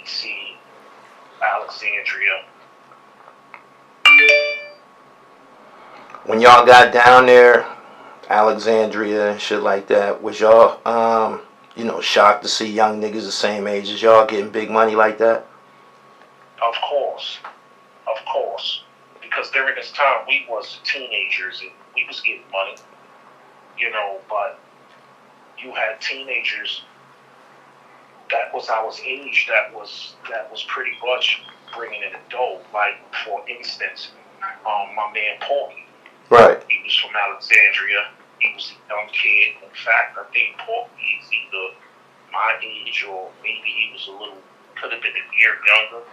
DC, Alexandria. When y'all got down there, Alexandria and shit like that, was y'all, shocked to see young niggas the same age as y'all getting big money like that? Of course. Because during this time, we was teenagers and we was getting money, but you had teenagers that was our age that was pretty much bringing in the dough. Like, for instance, my man Porky. Right. He was from Alexandria. He was a young kid. In fact, I think Porky is either my age or maybe he was could have been a year younger.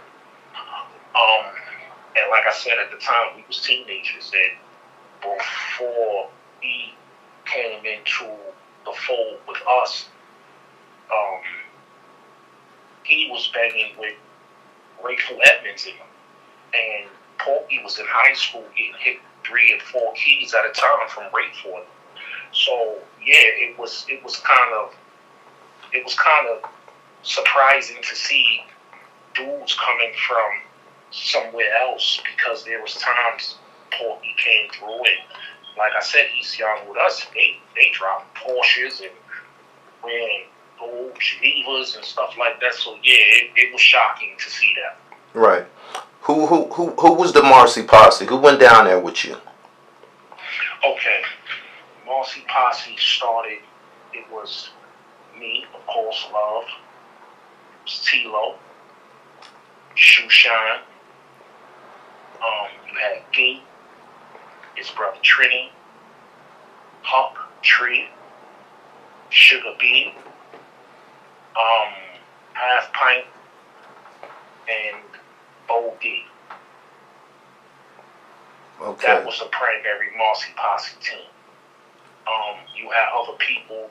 And like I said, at the time, we was teenagers. And before he came into the fold with us, he was begging with Rayful Edmonds in him. And Porky was in high school getting hit 3 and 4 keys at a time from Rayful. So yeah, it was kind of surprising to see dudes coming from somewhere else, because there was times Porky came through and, like I said, he's young with us. They dropped Porsches and ran old Genevas and stuff like that. So yeah, it was shocking to see that. Right. Who was the Marcy Posse? Who went down there with you? Okay, Marcy Posse started. It was me, of course, Love. It was T-Lo, Shoe Shine. You had Gee, his brother Trini, Huck, Tree, Sugar Bee, Half Pint, and O.D. Okay. That was the primary Marcy Posse team. You had other people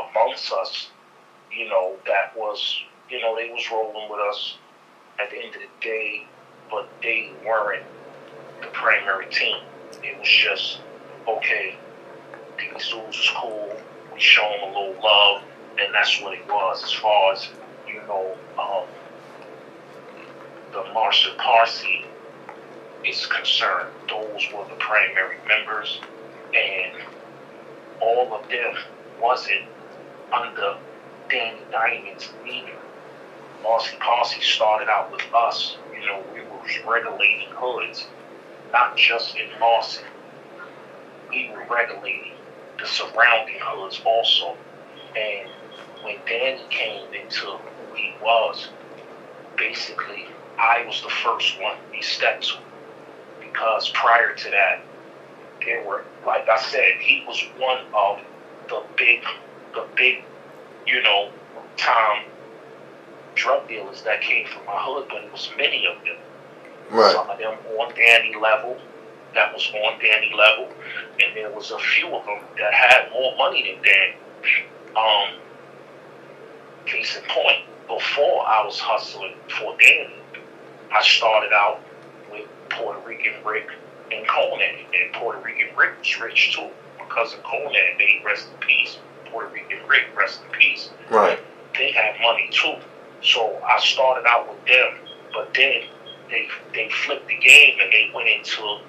amongst us, that was, they was rolling with us at the end of the day, but they weren't the primary team. It was just, okay, these dudes is cool, we show them a little love, and that's what it was. As far as, the Marcy Posse is concerned, those were the primary members, and all of them wasn't under Danny Diamond's leader. Marcy Posse started out with us. We were regulating hoods, not just in Marcy. We were regulating the surrounding hoods also. And when Danny came into who he was, basically, I was the first one he stepped to. Because prior to that, there were, like I said, he was one of the big, time drug dealers that came from my hood, but it was many of them. Right. Some of them on Danny level, and there was a few of them that had more money than Danny. Case in point, before I was hustling for Danny, I started out with Puerto Rican Rick and Conan, and Puerto Rican Rick was rich too. My cousin Conan, may rest in peace. Puerto Rican Rick, rest in peace. Right. They had money too. So I started out with them, but then they flipped the game and they went into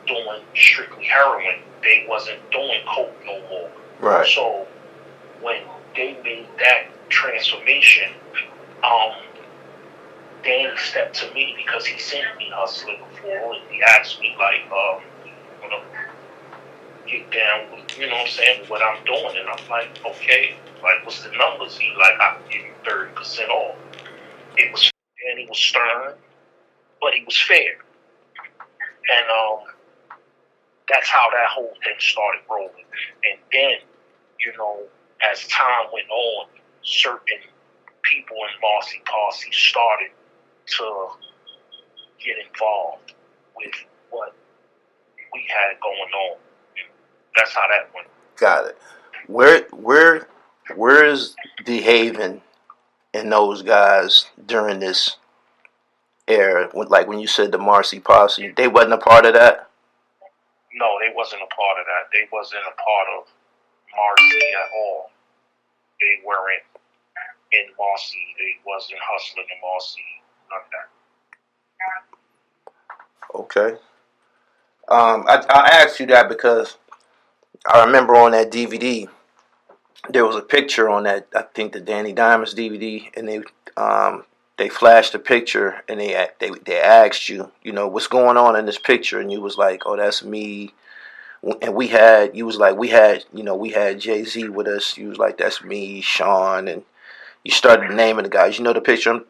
doing strictly heroin. They wasn't doing coke no more. Right. So when they made that transformation, Danny stepped to me because he seen me hustling before, and he asked me like, get down with, what I'm doing, and I'm like, okay, like, what's the numbers? He like, I can give you 30% off. It was, Danny was stern, but he was fair, and that's how that whole thing started rolling. And then, as time went on, certain people in Marcy Posse started to get involved with what we had going on. That's how that went. Got it. Where's the Haven and those guys during this era? Like when you said the Marcy Posse, they wasn't a part of that? No, they wasn't a part of that. They wasn't a part of Marcy at all. They weren't in Marcy. They wasn't hustling in Marcy, none of that. Okay. I asked you that because I remember on that DVD there was a picture on that, I think the Danny Diamonds DVD, and they flashed a picture and they asked you, you know, what's going on in this picture, and you was like, oh, that's me. And you was like, we had Jay-Z with us. You was like, that's me, Sean, and you started naming the guys. You know the picture I'm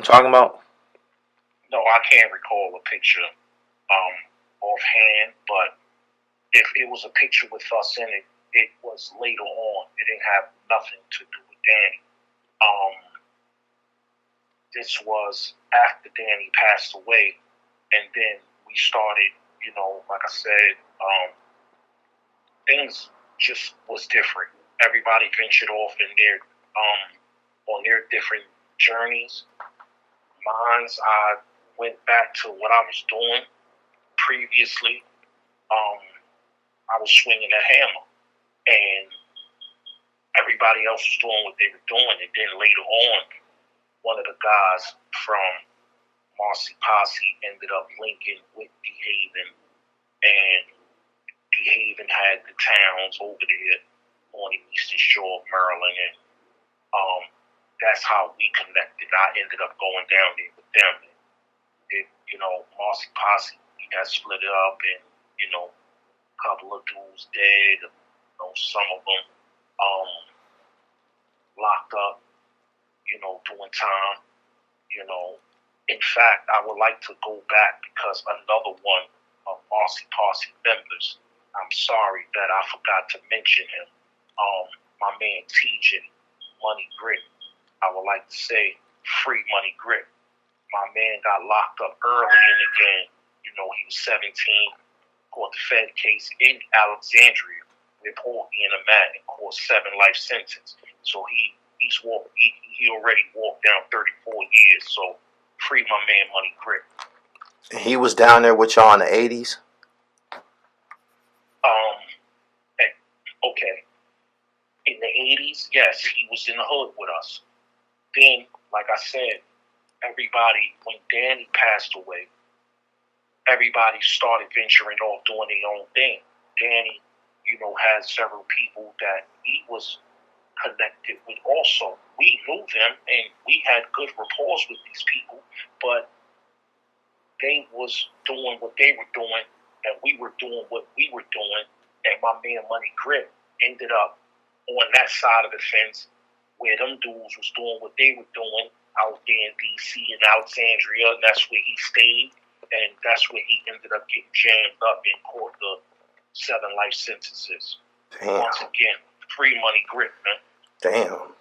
talking about? No, I can't recall a picture offhand, but if it was a picture with us in it, it was later on. It didn't have nothing to do with Danny. This was after Danny passed away, and then we started, you know, like I said, things just was different. Everybody ventured off in their on their different journeys. Mine's, I went back to what I was doing previously. I was swinging a hammer, and everybody else was doing what they were doing. And then later on, one of the guys from Marcy Posse ended up linking with DeHaven, and DeHaven had the towns over there on the eastern shore of Maryland, and that's how we connected. I ended up going down there with them. You know, Marcy Posse, we got split up, and, you know, a couple of dudes dead, you know, some of them locked up, you know, doing time, you know. In fact, I would like to go back because another one of Marcy Posse members, I'm sorry that I forgot to mention him, my man TJ, Money Grit. I would like to say free Money Grit. My man got locked up early in the game. You know, he was 17, caught the Fed case in Alexandria with Porky and a man and caught 7 life sentence. So he already walked down 34 years. So free my man Money Grit. And he was down there with y'all in the 80s? Okay. In the 80s, yes, he was in the hood with us. Then, like I said, everybody, when Danny passed away, everybody started venturing off doing their own thing. Danny, you know, had several people that he was connected with also. We knew them and we had good rapport with these people, but they was doing what they were doing and we were doing what we were doing, and my man Money Grit ended up on that side of the fence where them dudes was doing what they were doing out there in D.C. and Alexandria, and that's where he stayed, and that's where he ended up getting jammed up and caught the 7 life sentences. Damn. Once again, free Money Grit, man. Damn.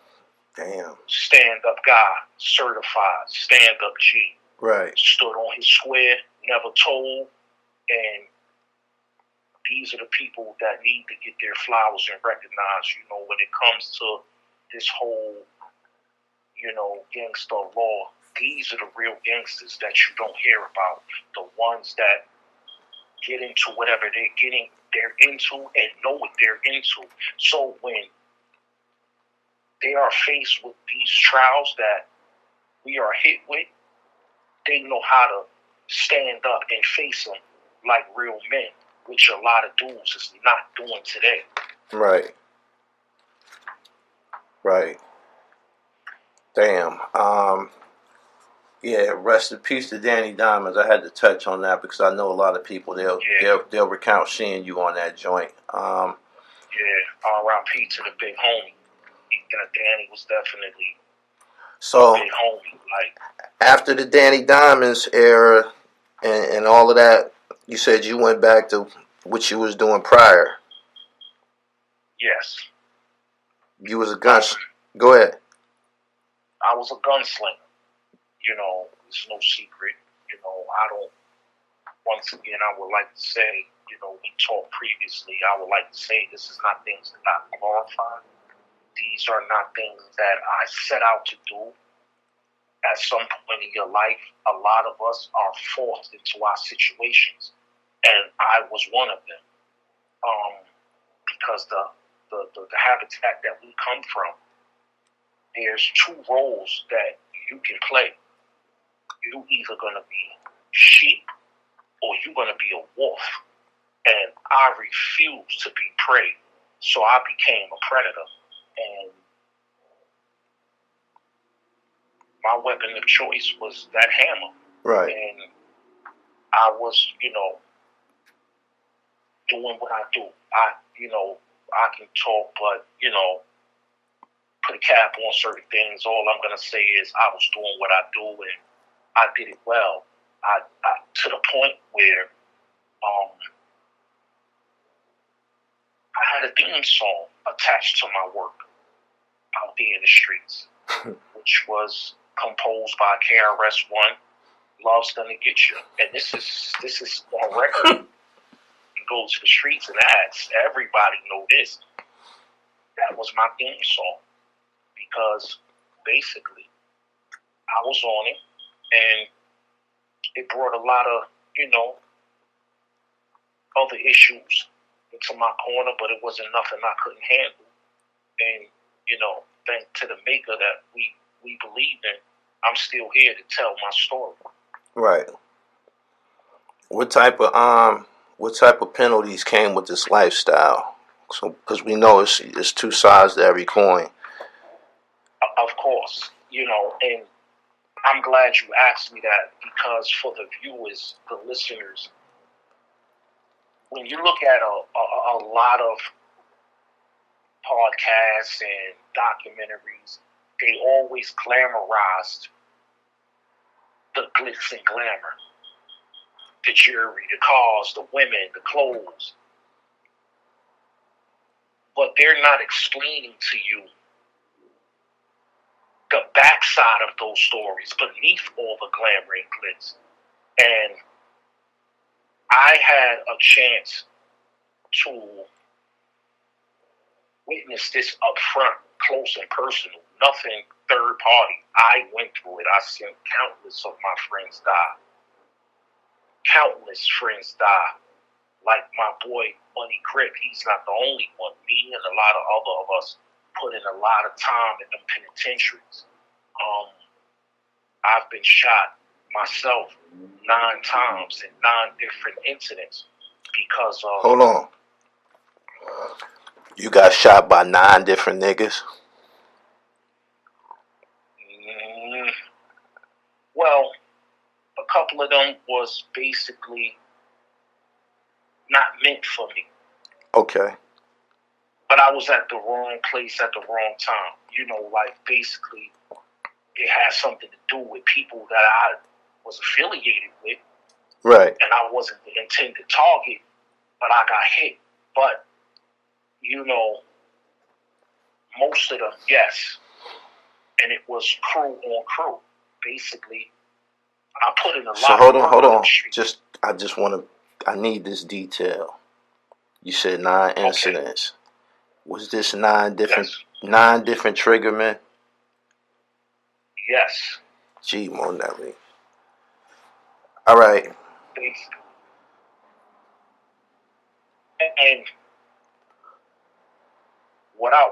Stand-up guy, certified, stand-up G. Right. Stood on his square, never told, and these are the people that need to get their flowers and recognized, you know, when it comes to this whole, you know, gangster law. These are the real gangsters that you don't hear about. The ones that get into whatever they're into and know what they're into. So when they are faced with these trials that we are hit with, they know how to stand up and face them like real men, which a lot of dudes is not doing today. Right. Damn. Yeah, rest in peace to Danny Diamonds. I had to touch on that because I know a lot of people they'll recount seeing you on that joint. R.I.P. to the big homie. Danny was definitely so a big homie. Like, after the Danny Diamonds era and all of that, you said you went back to what you was doing prior. Yes. You was a gunslinger. Go ahead. I was a gunslinger. You know, it's no secret. You know, once again, I would like to say, you know, we talked previously, I would like to say this is not things that I glorify. These are not things that I set out to do. At some point in your life, a lot of us are forced into our situations, and I was one of them. Because the habitat that we come from, there's two roles that you can play. You either gonna be sheep or you're gonna be a wolf. And I refused to be prey. So I became a predator. And my weapon of choice was that hammer. Right. And I was, doing what I do. I can talk, but, put a cap on certain things. All I'm going to say is I was doing what I do, and I did it well. I to the point where I had a theme song attached to my work out there in the streets, which was composed by KRS-One. Love's Gonna Get You, and this is on record. You go to the streets and ask, everybody know this. That was my theme song, because basically I was on it, and it brought a lot of other issues into my corner, but it wasn't nothing I couldn't handle. And thanks to the maker that we believed in, I'm still here to tell my story. Right. What type of penalties came with this lifestyle? So, because we know it's two sides to every coin. Of course, and I'm glad you asked me that, because for the viewers, the listeners, when you look at a lot of podcasts and documentaries, they always glamorized the glitz and glamour, the jewelry, the cars, the women, the clothes. But they're not explaining to you the backside of those stories beneath all the glamour and glitz. And I had a chance to witness this up front, close and personal, nothing third party. I went through it. I seen countless of my friends die. Countless friends die. Like my boy Money Grip, he's not the only one. Me and a lot of other of us put in a lot of time in the penitentiaries. I've been shot myself 9 times in 9 different incidents because of... Hold on. You got shot by 9 different niggas? Well, a couple of them was basically not meant for me. Okay. But I was at the wrong place at the wrong time. Basically, it had something to do with people that I was affiliated with. Right. And I wasn't the intended target, but I got hit. But, most of them, yes. And it was crew on crew. Basically, I put in a lot. So hold on. I need this detail. You said 9 incidents. Okay. Was this 9 different triggermen? Yes. Gee, Monelli. All right. And what I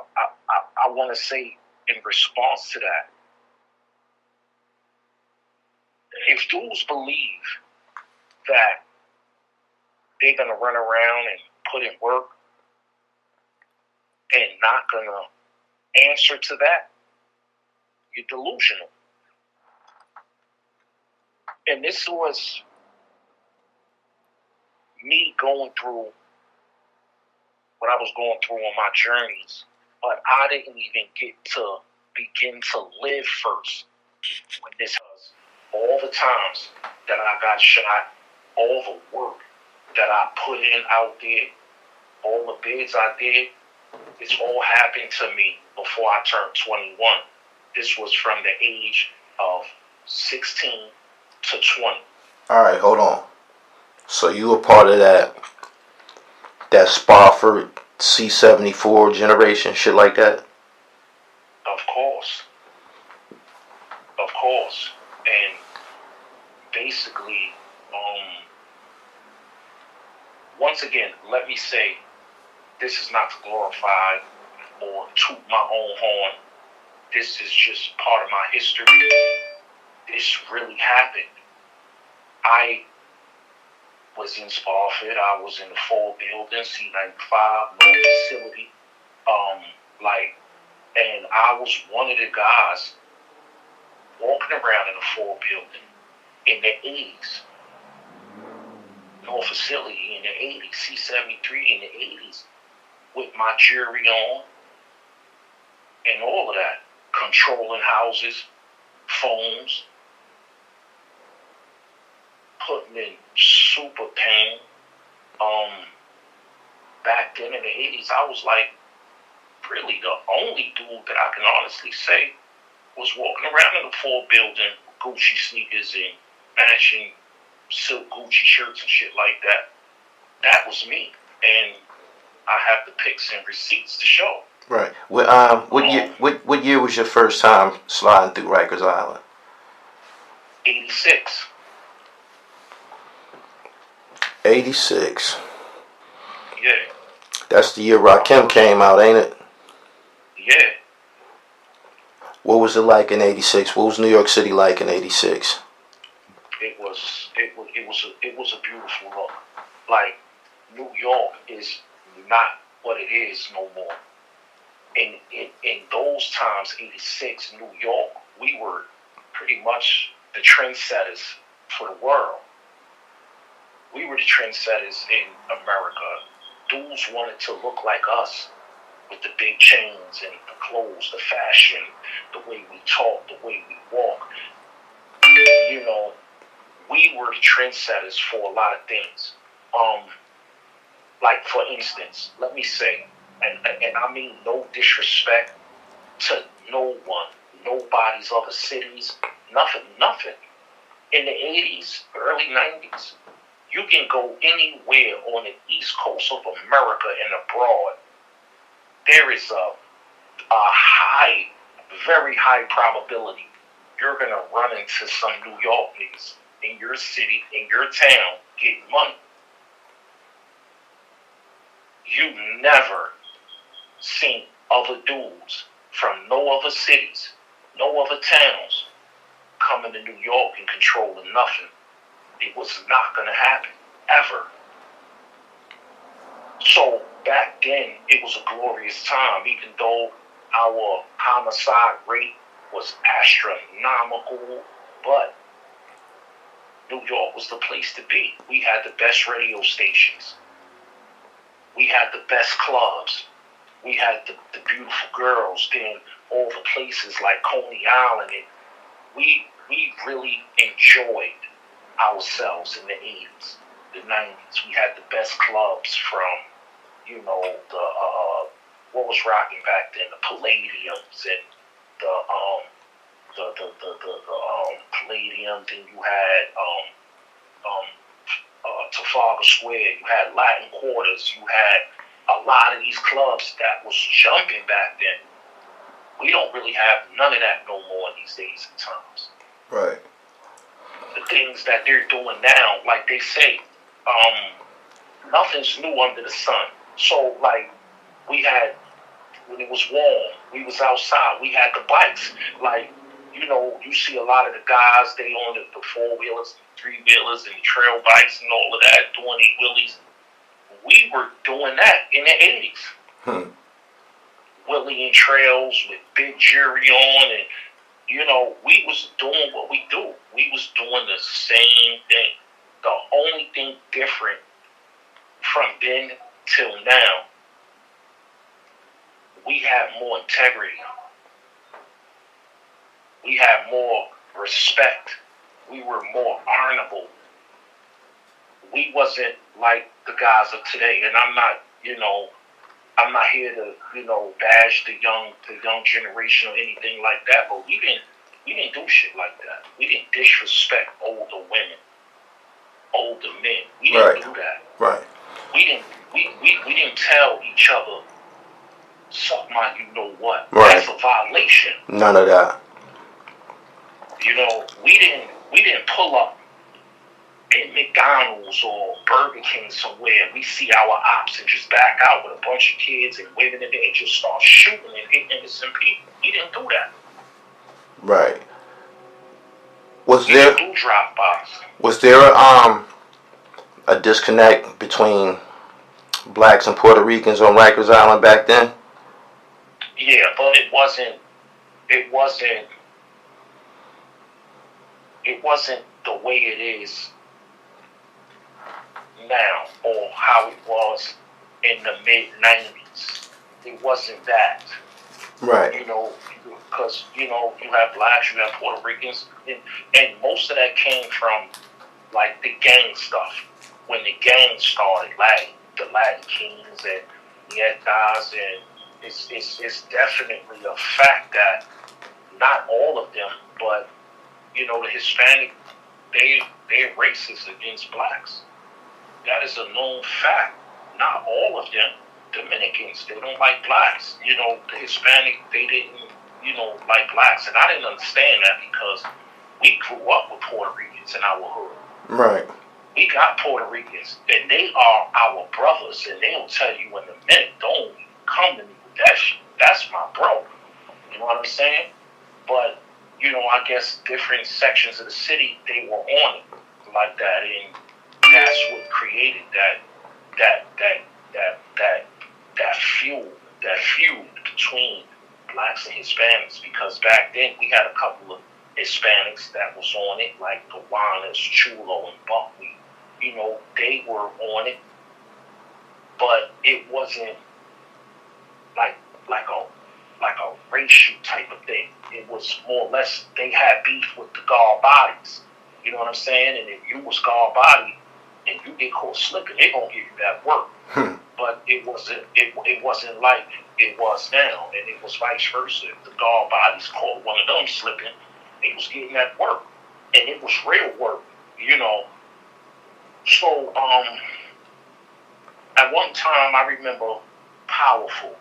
want to say in response to that, if dudes believe that they're going to run around and put in work and not going to answer to that, you're delusional. And this was me going through what I was going through on my journeys, but I didn't even get to begin to live first when this was. All the times that I got shot, all the work that I put in out there, all the bids I did, it's all happened to me before I turned 21. This was from the age of 16 to 20. All right, hold on. So you were part of that Spofford C-74 generation, shit like that? Of course. And basically, once again, let me say, this is not to glorify or toot my own horn. this is just part of my history. This really happened. I was in Spofford. I was in the Ford building, C95, North Facility. And I was one of the guys walking around in the Ford building in the 80s. North Facility in the 80s, C73 in the 80s, with my jewelry on and all of that. Controlling houses, phones, putting in super pain. Back then in the 80s, I was like really the only dude that I can honestly say was walking around in the Ford building, Gucci sneakers and matching silk Gucci shirts and shit like that. That was me, and I have the pics and receipts to show. Right. What year was your first time sliding through Rikers Island? 86. 86. Yeah. That's the year Rakim came out, ain't it? Yeah. What was it like in 86? What was New York City like in 86? It was a beautiful look. Like, New York is not what it is no more. In those times, 86, New York, we were pretty much the trendsetters for the world. We were the trendsetters in America. Dudes wanted to look like us with the big chains and the clothes, the fashion, the way we talk, the way we walk. You know, we were the trendsetters for a lot of things. Like, for instance, let me say, and I mean no disrespect to no one, nobody's other cities, nothing. In the 80s, early 90s, you can go anywhere on the East Coast of America and abroad. There is a high, very high probability you're going to run into some New York niggas in your city, in your town, getting money. You never seen other dudes from no other cities, no other towns coming to New York and controlling nothing. It was not going to happen, ever. So back then, it was a glorious time, even though our homicide rate was astronomical, but New York was the place to be. We had the best radio stations. We had the best clubs. We had the beautiful girls in all the places like Coney Island. And we really enjoyed ourselves in the 80s, the 90s. We had the best clubs from, you know, what was rocking back then, the Palladiums and the Palladium. Then you had Trafalgar Square. You had Latin Quarters. You had a lot of these clubs that was jumping back then. We don't really have none of that no more these days and times. Right. The things that they're doing now, like they say, nothing's new under the sun. So, like, we had, when it was warm, we was outside, we had the bikes. Like, you know, you see a lot of the guys, they on the four-wheelers, three-wheelers, and trail bikes and all of that, doing their wheelies. We were doing that in the 80s. Wheeling trails with big jewelry on, and, you know, we was doing what we do. We was doing the same thing. The only thing different from then till now, we have more integrity. We have more respect. We were more honorable. We wasn't like the guys of today. And I'm not, you know, I'm not here to, you know, bash the young generation or anything like that. But we didn't do shit like that. We didn't disrespect older women, older men. We didn't do that. Right. We didn't tell each other, suck my you know what. Right. That's a violation. None of that. You know, we didn't pull up in McDonald's or Burger King somewhere. We see our ops and just back out with a bunch of kids and women in there and just start shooting and hitting innocent people. We didn't do that. Was there do drop bys. Was there a disconnect between blacks and Puerto Ricans on Rikers Island back then? Yeah, but it wasn't. It wasn't the way it is now, or how it was in the mid-90s. It wasn't that. Right. You know, because, you know, you have blacks, you have Puerto Ricans, and most of that came from, like, the gang stuff. When the gang started, like, the Latin Kings and the guys, and it's definitely a fact that not all of them, but, you know, the Hispanic, they're racist against blacks. That is a known fact. Not all of them. Dominicans, they don't like blacks. You know, the Hispanic, they didn't, you know, like blacks. And I didn't understand that because we grew up with Puerto Ricans in our hood. Right. We got Puerto Ricans, and they are our brothers, and they'll tell you in a minute, don't come to me with that shit. That's my bro. You know what I'm saying? But, you know, I guess different sections of the city, they were on it like that, and that's what created that feud between blacks and Hispanics, because back then we had a couple of Hispanics that was on it, like the Juanas, Chulo, and Buckley. You know, they were on it, but it wasn't like a racial type of thing. It was more or less they had beef with the guard bodies. You know what I'm saying? And if you was guard body and you get caught slipping, they gonna give you that work. But it wasn't like it was now, and it was vice versa. If the guard bodies caught one of them slipping, they was getting that work, and it was real work, you know. So at one time I remember Powerful,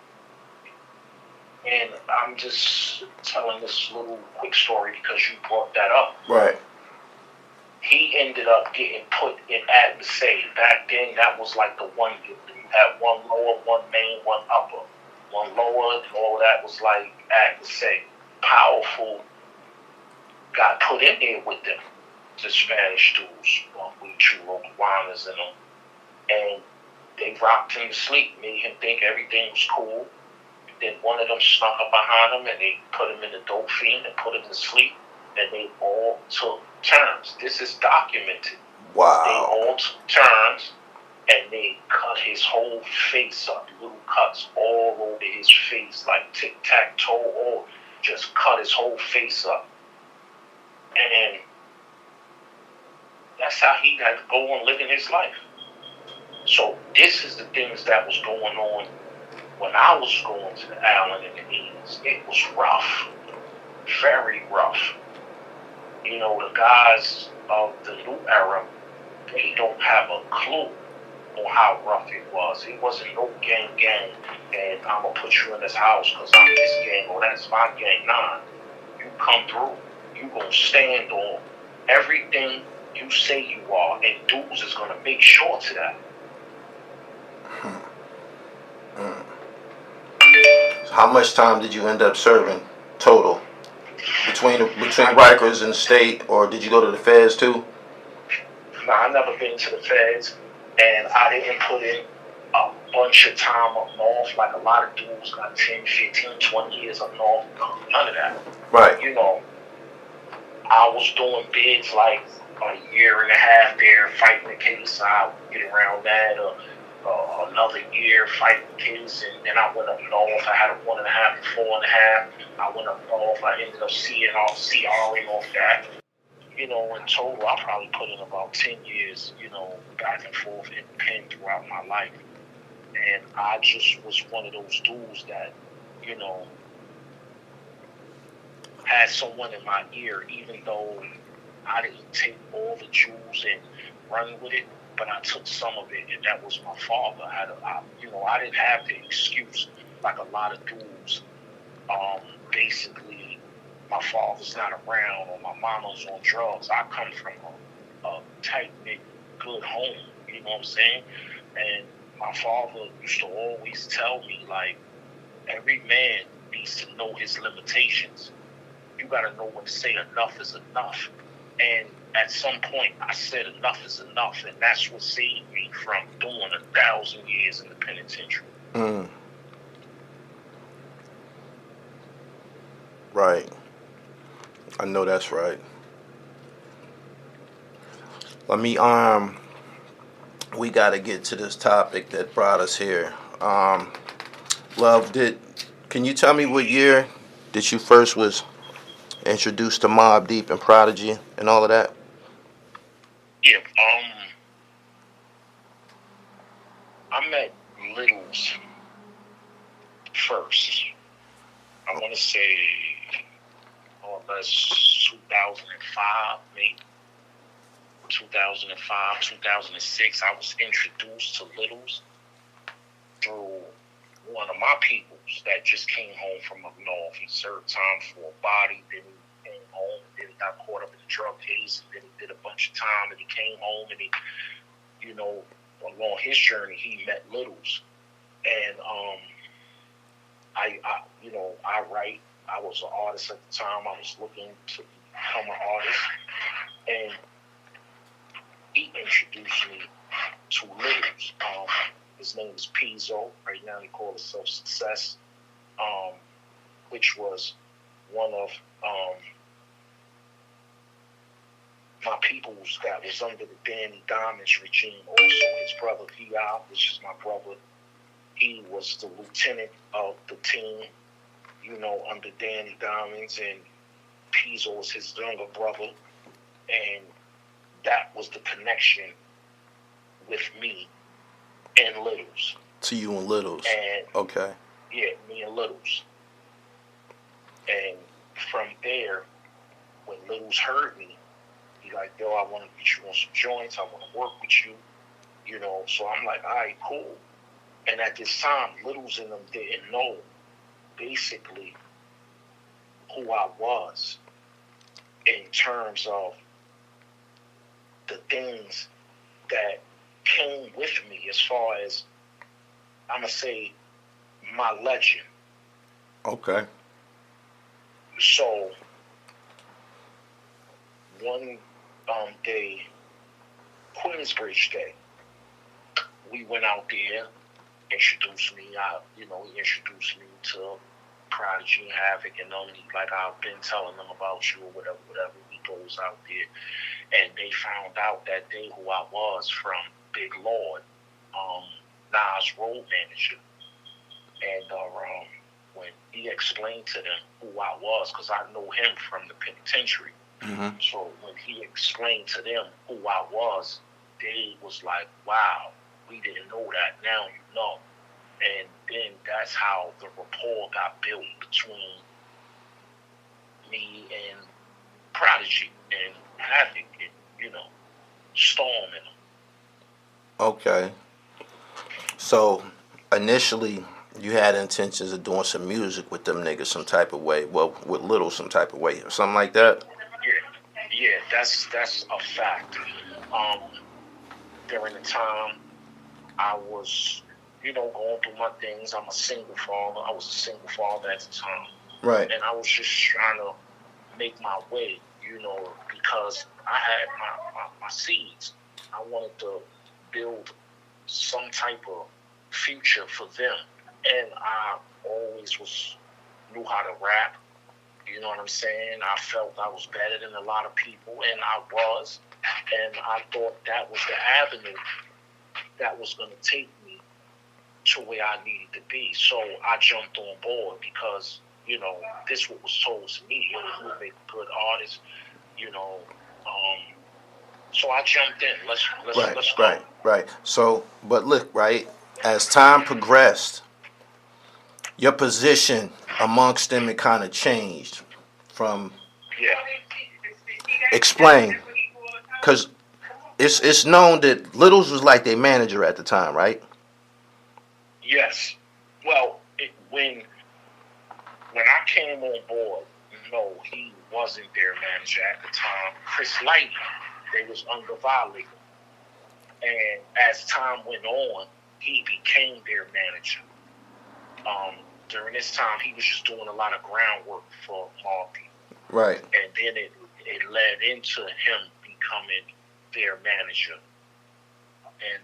and I'm just telling this little quick story because you brought that up. Right. He ended up getting put in Adversary. Back then, that was like the one building. You had one lower, one main, one upper. One lower, and all that was like Adversary. Powerful got put in there with them, the Spanish dudes, we Chulo, Juanas, and them. And they rocked him to sleep, made him think everything was cool. Then one of them snuck up behind him, and they put him in the dope fiend and put him to sleep. And they all took turns. This is documented. Wow. They all took turns, and they cut his whole face up. Little cuts all over his face, like tic-tac-toe, or just cut his whole face up. And that's how he had to go on living his life. So this is the things that was going on when I was going to the island in the 80s. It was rough. Very rough. You know, the guys of the new era, they don't have a clue on how rough it was. It wasn't no gang, and I'm going to put you in this house because I'm this gang, or that's my gang. Nah, you come through. You going to stand on everything you say you are, and dudes is going to make sure to that. How much time did you end up serving total? Between Rikers and state, or did you go to the feds too? Nah, I never been to the feds, and I didn't put in a bunch of time up north. Like a lot of dudes got 10, 15, 20 years up north. None of that. Right. You know, I was doing bids like a year and a half there, fighting the case. I would get around that, another year fighting the case, and then I went up north. I had a 1.5 to 4.5. I went up north. I ended up CRing off that. You know, in total, I probably put in about 10 years, you know, back and forth in pen throughout my life. And I just was one of those dudes that, you know, had someone in my ear, even though I didn't take all the jewels and run with it, but I took some of it, and that was my father. I didn't have the excuse like a lot of dudes. Basically, my father's not around or my mama's on drugs. I come from a tight-knit, good home, you know what I'm saying? And my father used to always tell me, like, every man needs to know his limitations. You got to know when to say enough is enough. And at some point, I said enough is enough, and that's what saved me from doing 1,000 years in the penitentiary. Right. I know that's right. Let me we got to get to this topic that brought us here. Love, can you tell me what year that you first was introduced to Mobb Deep and Prodigy and all of that? Yeah, I met Littles first. I want to say more or less 2005, maybe 2005, 2006. I was introduced to Littles through one of my peoples that just came home from up north. He served time for a body, then he came home, then he got caught up in the drug case, and then he did a bunch of time, and he came home, and he, along his journey, he met Littles. And I write. I was an artist at the time. I was looking to become an artist, and he introduced me to Littles. His name is Pizzo. Right now he calls himself Success, which was one of my peoples that was under the Danny Diamonds regime. Also, his brother P.I., which is my brother, he was the lieutenant of the team, under Danny Diamonds, and Pizzo was his younger brother, and that was the connection with me and Littles. To you and Littles. And okay. Yeah, me and Littles. And from there, when Littles heard me, he like, yo, I want to get you on some joints. I want to work with you. So I'm like, all right, cool. And at this time, Littles and them didn't know basically who I was in terms of the things that came with me as far as, I'm going to say, my legend. Okay. So, one day, Queensbridge Day, we went out there, introduced me. He introduced me to Prodigy and Havoc, and like I've been telling them about you or whatever. He goes out there, and they found out that day who I was from Big Lord, Nas' road manager. And when he explained to them who I was, because I know him from the penitentiary. Mm-hmm. So when he explained to them who I was, they was like, wow, we didn't know that, now you know. And then that's how the rapport got built between me and Prodigy and Havoc and, Storm and them. Okay. So initially you had intentions of doing some music with them niggas some type of way. Well, with Little some type of way. Something like that? Yeah, that's a fact. During the time I was, going through my things. I'm a single father. I was a single father at the time. Right. And I was just trying to make my way, because I had my seeds. I wanted to build some type of future for them. And I always knew how to rap. You know what I'm saying? I felt I was better than a lot of people, and I was. And I thought that was the avenue that was going to take me to where I needed to be. So I jumped on board because, this what was told to me. You would make a good artist, so I jumped in. Let's go. Right. So, but look, right, as time progressed, your position amongst them, it kind of changed from... Yeah. Explain. Because it's known that Littles was like their manager at the time, right? Yes. Well, when I came on board, no, he wasn't their manager at the time. Chris Light, they was under Violator. And as time went on, he became their manager. During this time, he was just doing a lot of groundwork for Mobb Deep. Right. And then it led into him becoming their manager. And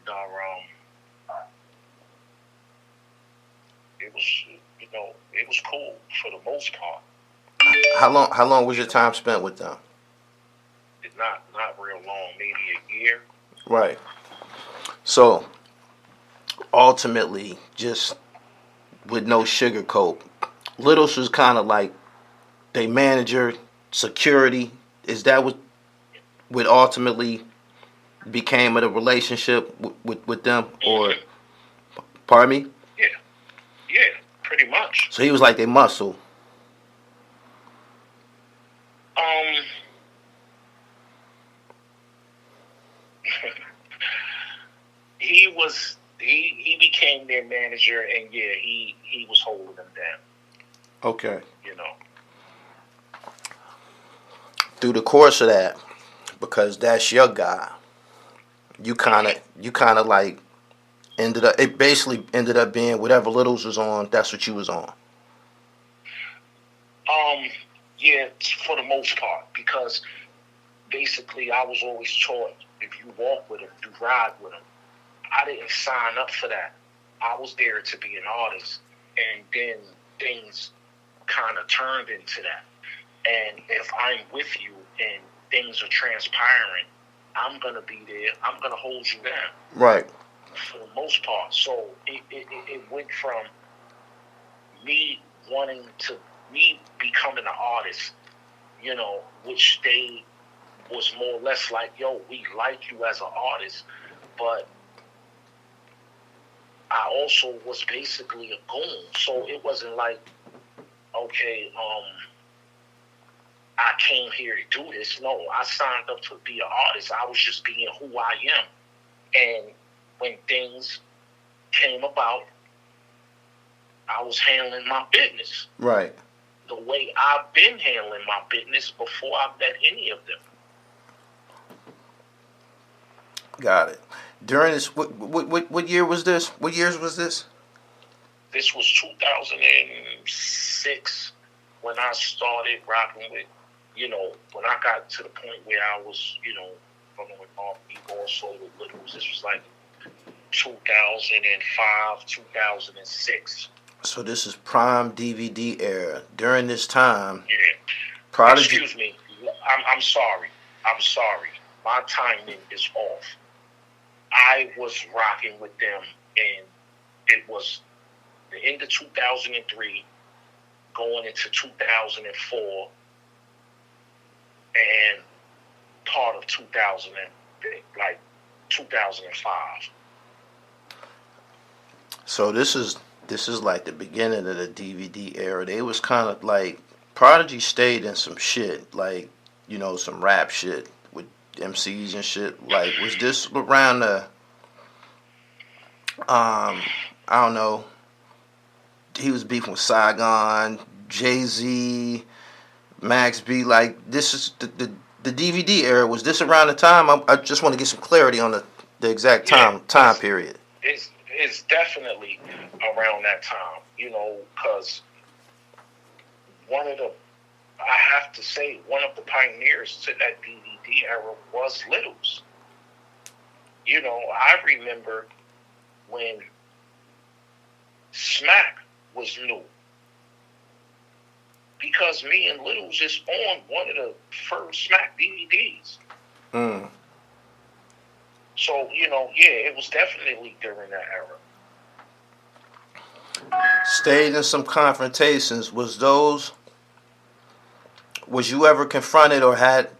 it was, it was cool for the most part. How long was your time spent with them? Not real long, maybe a year. Right. So ultimately, just with no sugarcoat, Littles was kind of like they manager, security. Is that what ultimately became of the relationship with them? Or, pardon me? Yeah, pretty much. So he was like their muscle. He became their manager, and yeah, he was holding them down. Okay. Through the course of that, because that's your guy, you kind of like it basically ended up being whatever Littles was on, that's what you was on. Yeah, for the most part, because basically I was always taught, if you walk with him, you ride with him. I didn't sign up for that. I was there to be an artist, and then things kind of turned into that. And if I'm with you and things are transpiring, I'm going to be there. I'm going to hold you down. Right. For the most part. So it went from me becoming an artist, which they was more or less like, yo, we like you as an artist, but I also was basically a goon. So it wasn't like, okay, I came here to do this. No, I signed up to be an artist. I was just being who I am. And when things came about, I was handling my business. Right. The way I've been handling my business before I met any of them. Got it. During this, what year was this? What years was this? This was 2006 when I started rocking with, when I got to the point where I was, fucking with also with Littles. This was like 2005, 2006. So this is prime DVD era. During this time, yeah. Prodigy. Excuse me. I'm sorry. My timing is off. I was rocking with them, and it was the end of 2003, going into 2004, and part of 2005. So this is like the beginning of the DVD era. They was kind of like, Prodigy stayed in some shit, like, some rap shit with MCs and shit. Like, was this around the, I don't know, he was beefing with Saigon, Jay-Z, Max B, like, this is the DVD era. Was this around the time? I just want to get some clarity on the exact time period. It's definitely around that time, because one of the pioneers to that DVD era was Littles. I remember when Smack was new, because me and Littles is on one of the first Smack DVDs. So, it was definitely during that era. Stayed in some confrontations. Was you ever confronted or had